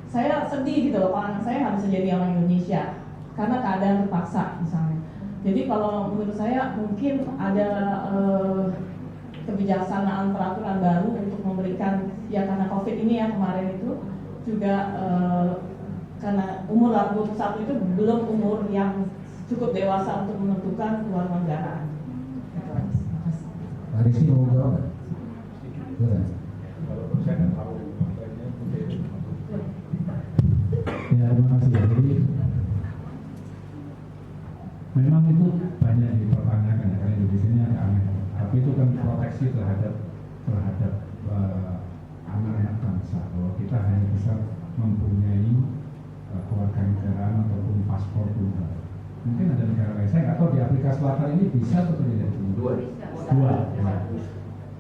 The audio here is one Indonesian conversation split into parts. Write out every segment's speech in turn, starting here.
saya sedih gitu loh, kalau anak saya nggak bisa jadi orang Indonesia karena keadaan terpaksa misalnya. Jadi kalau menurut saya mungkin ada kebijaksanaan peraturan baru untuk memberikan, ya karena COVID ini ya kemarin itu juga karena umur 21 itu belum umur yang cukup dewasa untuk menentukan kewarganegaraan. Pak Rizky mau jawab? Walaupun saya nggak tahu makanya ya, terima kasih. Jadi memang itu banyak dipertanyakan ya, karena Indonesia ini agak aneh. Tapi itu kan proteksi terhadap anak-anak bangsa, bahwa kita hanya bisa mempunyai kewarganegaraan ataupun paspor tunggal. Mungkin ada negara lain, saya nggak tahu di Afrika Selatan ini bisa atau tidak. Dua. Ya.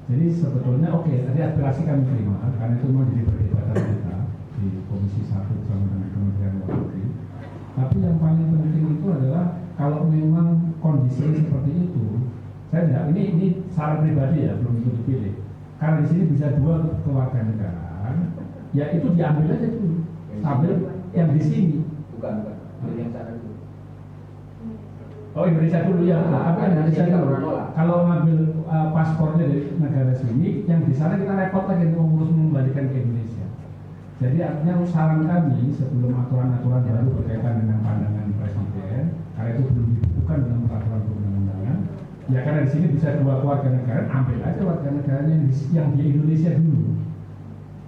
Jadi sebetulnya oke, tadi aspirasi kami terima, karena itu mau jadi perdebatan kita di Komisi 1 bersama dengan Kementerian Luar Negeri. Tapi yang paling penting itu adalah kalau memang kondisi seperti itu, saya tidak, ini saran pribadi ya, belum itu dipilih. Karena di sini bisa dua kewarganegaraan, ya itu diambil aja dulu, sambil yang di sini. bukan yang sana dulu. Oh, Indonesia dulu ya. Apa yang Indonesia dulu? Kalau ngambil paspornya dari negara sini, yang di sana kita repot lagi untuk mengurus mengembalikan ke Indonesia. Jadi artinya saran kami sebelum aturan-aturan baru berkaitan dengan pandangan Presiden, karena itu belum dibutuhkan dalam peraturan perundang-undangan. Ya karena di sini bisa dua kewarganegaraan, ambil aja warganegaranya yang di Indonesia dulu.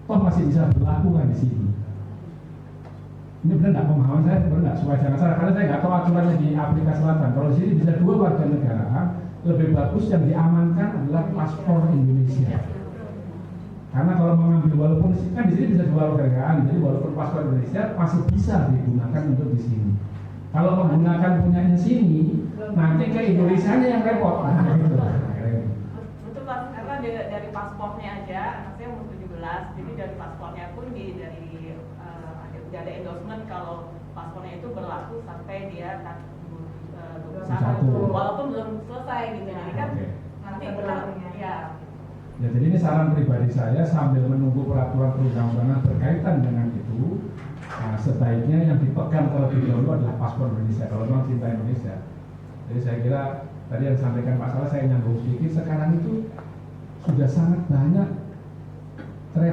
Toh masih bisa berlaku kan di sini. Ini benar nggak pemahaman saya, benar nggak supaya jangan salah, karena saya nggak tahu aturannya di Afrika Selatan. Kalau di sini bisa dua warga negara, lebih bagus yang diamankan adalah paspor Indonesia. Karena kalau mengambil, walaupun kan di sini bisa dua warga negaraan, jadi walaupun paspor Indonesia masih bisa digunakan untuk di sini. Kalau menggunakan punyanya sini, nanti ke Indonesianya yang repot. Nah, gitu. Betul Pak, karena dari paspornya aja, anak saya umur 17, jadi dari paspornya pun ada endorsement kalau paspornya itu berlaku sampai dia 21, walaupun belum selesai gitu. Jadi kan nanti kita ya. Ya, jadi ini saran pribadi saya sambil menunggu peraturan perundang-undangan berkaitan dengan itu, sebaiknya yang dipegang terlebih dahulu adalah paspor Indonesia kalau memang cinta Indonesia. Jadi saya kira tadi yang disampaikan Pak Salah, saya nyambung sedikit, sekarang itu sudah sangat banyak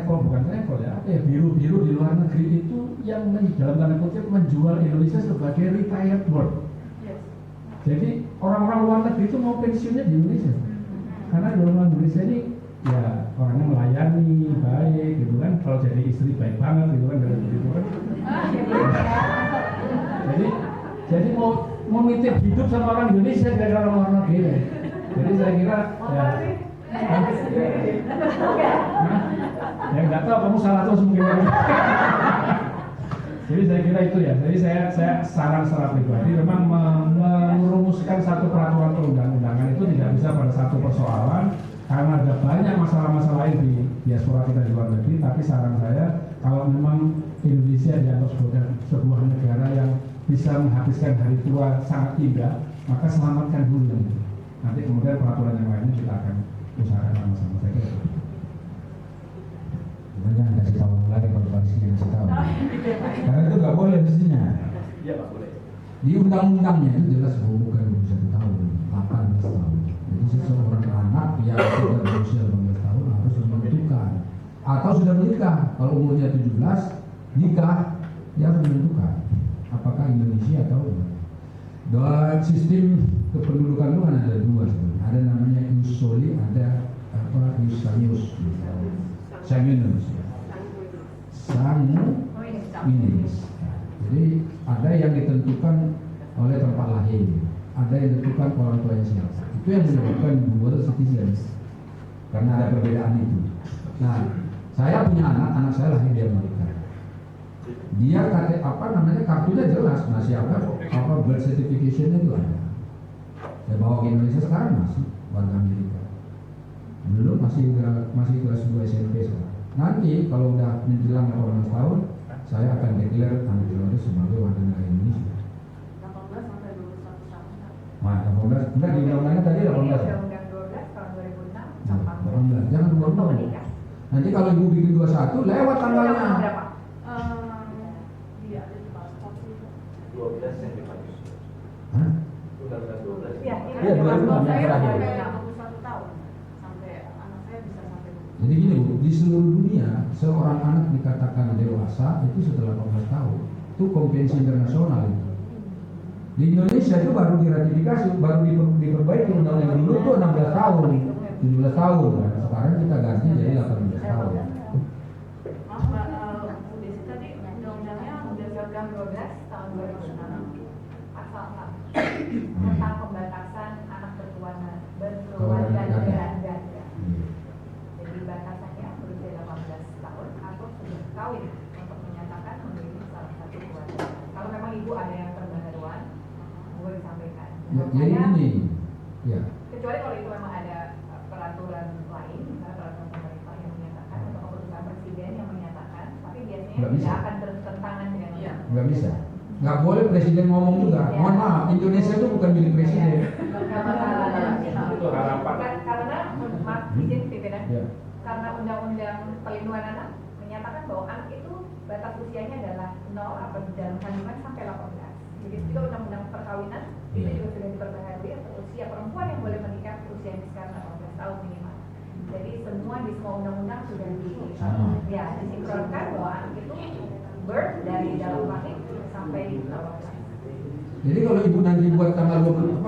bukan travel ya, biru-biru di luar negeri itu yang dalam tanda kutip menjual Indonesia sebagai retired world. Jadi orang-orang luar negeri itu mau pensiunnya di Indonesia, karena di orang Indonesia ini ya orangnya melayani baik gitu kan, kalau jadi istri baik banget gitu kan, dari gitu kan. jadi mau nitip hidup sama orang Indonesia dari orang luar negeri. Jadi saya kira ya. Ya nggak tahu, kamu salah terus mungkin. Jadi saya kira itu ya. Jadi saya saran secara pribadi memang merumuskan satu peraturan perundang-undangan itu tidak bisa pada satu persoalan, karena ada banyak masalah-masalah lain di diaspora kita di luar negeri. Tapi saran saya, kalau memang Indonesia dianggap sebuah negara yang bisa menghabiskan hari tua sangat indah, maka selamatkan dulu yang itu. Nanti kemudian peraturan yang lainnya kita akan usahakan sama-sama. Saya kira itu. Jangan kasih tahu lagi kalau polisi yang kasih tahu. Karena itu nggak boleh mestinya. Iya Pak, boleh. Di undang-undangnya itu jelas bahwa bukan 21 tahun, 18 tahun. Jadi seseorang anak yang sudah berusia 18 tahun harus menentukan atau sudah menikah. Kalau umurnya 17, nikah, dia harus menentukan apakah Indonesia atau enggak. Dan sistem kependudukan itu kan ada dua sebenarnya. Ada namanya ius soli, ada ius sanguinis. Sanguinis. Sanguinis. Jadi ada yang ditentukan oleh tempat lahir, ada yang ditentukan orang tuanya siapa. Itu yang menyebabkan dual citizen. Karena ada perbedaan itu. Nah, saya punya anak saya lahir di Amerika. Dia kartunya jelas, nah siapa birth certification-nya itu ada. Saya bawa ke Indonesia sekarang masih warga Amerika. Belum masih kelas 2 SMP sekarang. Nanti kalau udah menjelang 18 tahun, saya akan declare anak saya sebagai warga negara Indonesia. 18 sampai 21 tahun. Nah, 18, enggak di undang-undangnya tadi 18. Undang-undang 12 tahun 2006 Nah, sampai 18, jangan 22. Nanti kalau ibu bikin 21, lewat tanggalnya. Berapa? yang terakhir. Jadi gini Bu, di seluruh dunia seorang anak dikatakan dewasa itu setelah 18 tahun. Itu konvensi internasional itu. Di Indonesia itu baru diratifikasi, baru diperbaiki undang-undang dulu itu 16 tahun, 17 tahun. Nah, sekarang kita ganti jadi 18 tahun. Maaf Mbak, Bu Desi tadi undang-undangnya berdasarkan 12 tahun 2006 pasal 4 tentang pembatasan anak berkeluarga negaraan ganda. Jadi batasannya berusia 18 tahun atau sudah kawin untuk menyatakan memiliki salah satu keluarga. Kalau memang ibu ada yang terbaharuan, boleh sampaikan. Jadi ini, ya. Kecuali kalau itu memang ada peraturan lain, misalnya peraturan pemerintah yang menyatakan atau keputusan presiden yang menyatakan, tapi biasanya Nggak bisa. tidak akan bertentangan dengan undang. Nggak bisa. Nggak boleh presiden ngomong juga. Ya. Mohon maaf, Indonesia itu bukan milik presiden. Itu harapan. Karena maaf izin pimpinan, Ya. karena undang-undang perlindungan anak menyatakan bahwa anak itu batas usianya adalah 0 atau dalam kandungan sampai 18. Jadi juga undang-undang perkawinan itu juga sudah diperbaharui atau usia perempuan yang boleh menikah usianya sekarang 18 tahun minimal. Jadi semua di semua undang-undang sudah disinkronkan bahwa anak itu birth dari dalam rahim sampai 18. Jadi kalau ibu nanti buat tanggal 20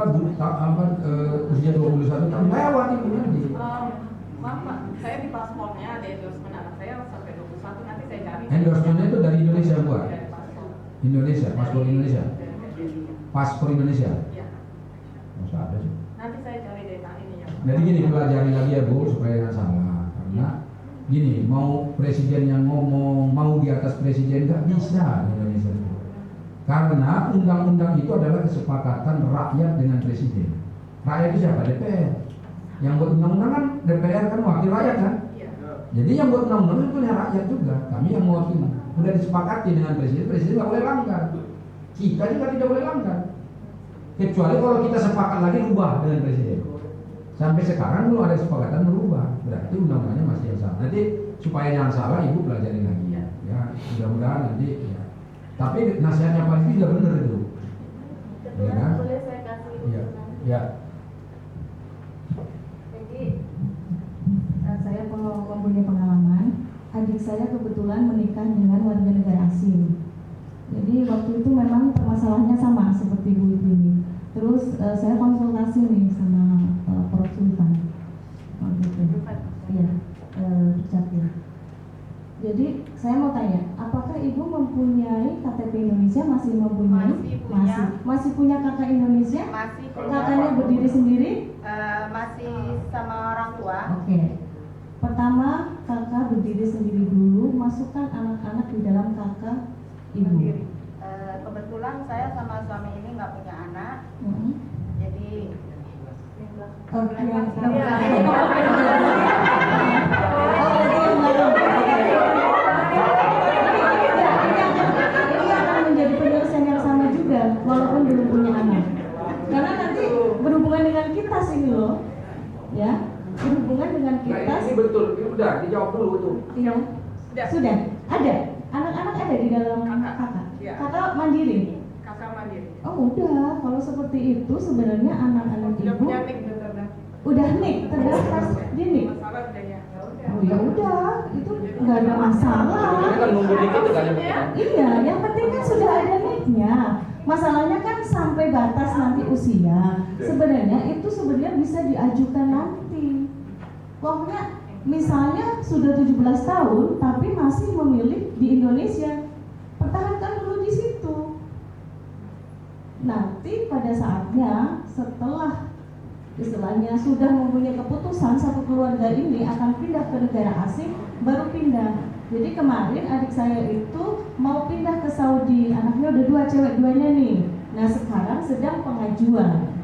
usia 21 tahun lewat ibu nanti. Maaf Pak, saya di paspornya ada endorsement anak saya sampai 21, nanti saya cari. Endorsementnya itu dari Indonesia buat. Dari paspor. Indonesia, paspor Indonesia. Paspor Indonesia. Iya. Masa ada sih. Nanti saya cari data ini ya. Jadi gini, pelajari lagi ya Bu supaya nggak salah. Karena gini, mau presiden yang ngomong, mau di atas presiden nggak bisa di Indonesia itu. Karena undang-undang itu adalah kesepakatan rakyat dengan presiden. Rakyat itu siapa? DPR. Yang buat undang-undang kan DPR kan wakil rakyat kan. Iya. Jadi yang buat undang-undang itu punya rakyat juga. Kami yang mewakili. Udah disepakati dengan presiden, presiden nggak boleh langgar. Kita juga tidak boleh langgar. Kecuali kalau kita sepakat lagi rubah dengan presiden. Sampai sekarang belum ada kesepakatan merubah. Berarti undang-undangnya masih yang sama. Nanti supaya jangan salah ibu pelajari lagi. Ya, mudah-mudahan nanti. Ya. Tapi nasihatnya Pak Rizky sudah benar itu. Ya kan? Boleh saya kasih Ya. usulan? Ya. Jadi saya mempunyai pengalaman. Adik saya kebetulan menikah dengan warga negara asing. Jadi waktu itu memang permasalahannya sama seperti Bu Ibu ini. Terus saya konsultasi nih sama Prof. Sultan. Iya, Dukcapil. Jadi saya mau tanya, apakah ibu mempunyai KTP Indonesia? Masih mempunyai? Masih punya. Masih punya kakak Indonesia? Masih Kakaknya berdiri sendiri? masih sama orang tua. Oke. Pertama, kakak berdiri sendiri dulu. Masukkan anak-anak di dalam kakak ibu. Kebetulan saya sama suami ini nggak punya anak, jadi Oh, yang ini akan menjadi penyelesaian yang sama juga, walaupun belum punya anak. Karena nanti berhubungan dengan kita sih loh, ya, berhubungan dengan kita. Nah, ini betul, ini udah dijawab dulu itu. Iya. Sudah. Ada. Anak-anak ada di dalam kakak. Iya. Kakak mandiri. Kakak mandiri. Oh udah, kalau seperti itu sebenarnya anak-anak Udah ibu punya nik dan terdaftar. udah nik terdaftar di nik. Masalah udah ya. Oh ya udah, itu nggak ada masalah. Ini kan nunggu dikit tuh kan ya. Iya, yang penting kan sudah ada niknya. Masalahnya kan sampai batas nanti usia. Sebenarnya itu sebenarnya bisa diajukan nanti. Pokoknya misalnya sudah 17 tahun tapi masih memilih di Indonesia, pertahankan dulu di situ. Nanti pada saatnya setelah istilahnya sudah mempunyai keputusan satu keluarga ini akan pindah ke negara asing, baru pindah. Jadi kemarin adik saya itu mau pindah ke Saudi, anaknya udah 2, cewek 2-nya nih. Nah sekarang sedang pengajuan,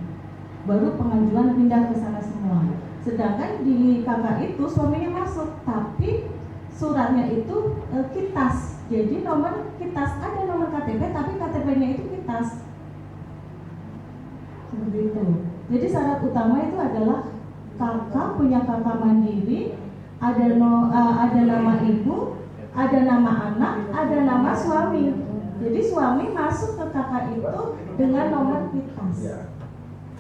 baru pengajuan pindah ke sana semua. Sedangkan di kakak itu suaminya masuk, tapi suratnya itu kitas. Jadi nomor kitas, ada nomor KTP, tapi KTP-nya itu kitas. Seperti itu. Jadi syarat utama itu adalah kakak punya kakak mandiri, ada nama ibu, ada nama anak, ada nama suami. Jadi suami masuk ke kakak itu dengan nomor kitas.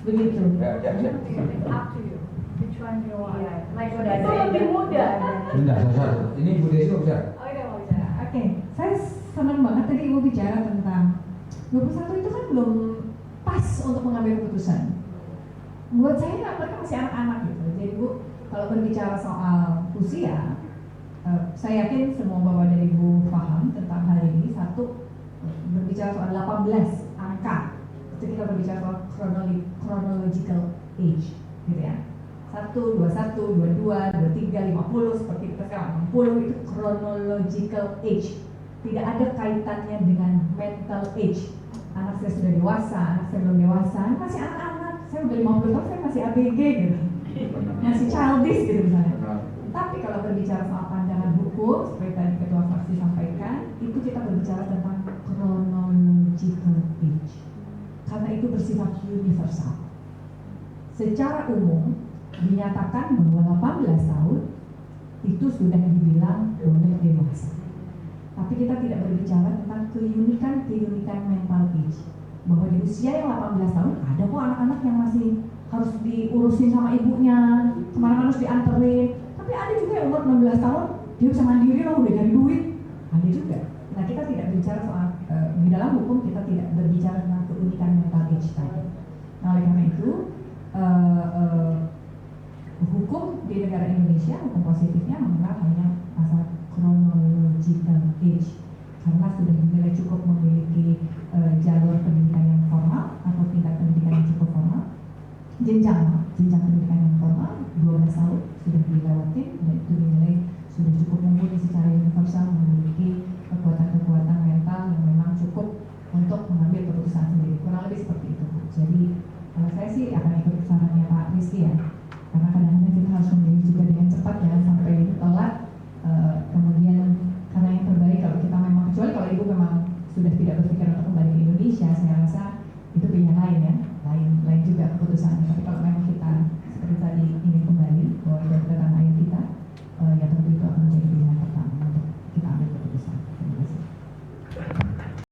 begitu. It's up to you. Which one you want? Iya, like Itu udah ada lebih mudah. Bentar, satu. Ini Bu Desi mau bicara. Oh iya mau bicara. Oke, saya senang banget tadi Ibu bicara tentang 21 itu kan belum pas untuk mengambil keputusan. Buat saya mereka masih anak-anak gitu. Jadi Bu, kalau berbicara soal usia, saya yakin semua Bapak dan Ibu paham tentang hal ini. Satu, berbicara soal 18 angka, itu kita berbicara soal chronological age, gitu ya. 1, 21, 22, 23, 50, seperti kita sekarang 60 itu chronological age. Tidak ada kaitannya dengan mental age. Anak saya sudah dewasa, anak saya belum dewasa, masih anak-anak. Saya udah 50 tahun, saya masih ABG gitu. Masih childish gitu misalnya. Tapi kalau berbicara soal pandangan hukum, seperti tadi Ketua Fraksi sampaikan, itu kita berbicara tentang chronological age. Karena itu bersifat universal. Secara umum, dinyatakan bahwa 18 tahun itu sudah dibilang boleh dewasa. Tapi kita tidak berbicara tentang keunikan mental age. Bahwa di usia yang 18 tahun ada kok anak-anak yang masih harus diurusin sama ibunya, kemana-mana harus dianterin. Tapi ada juga yang umur 16 tahun dia bisa mandiri loh, udah nyari duit. Ada juga. Nah kita tidak bicara soal di dalam hukum kita tidak berbicara tentang keunikan mental age tadi. Nah oleh karena itu hukum di negara Indonesia, hukum positifnya mengenal hanya masalah chronological age karena sudah dinilai cukup memiliki jalur pendidikan yang formal atau tingkat pendidikan yang cukup formal, jenjang pendidikan yang formal 12 tahun sudah dilewati dan itu dinilai sudah cukup mumpuni secara universal, memiliki kekuatan-kekuatan mental yang memang cukup untuk mengambil keputusan sendiri, kurang lebih seperti itu. Jadi saya sih akan ikut sarannya Pak Rizky ya, karena kadang-kadang kita harus memilih juga dengan cepat, jangan sampai telat. Kemudian karena yang terbaik kalau kita memang, kecuali kalau ibu memang sudah tidak berpikir untuk kembali ke Indonesia, saya rasa itu pilihan lain ya, lain juga keputusannya. Tapi kalau memang kita seperti tadi ingin kembali bahwa itu tanah air kita, ya tentu itu akan menjadi pilihan.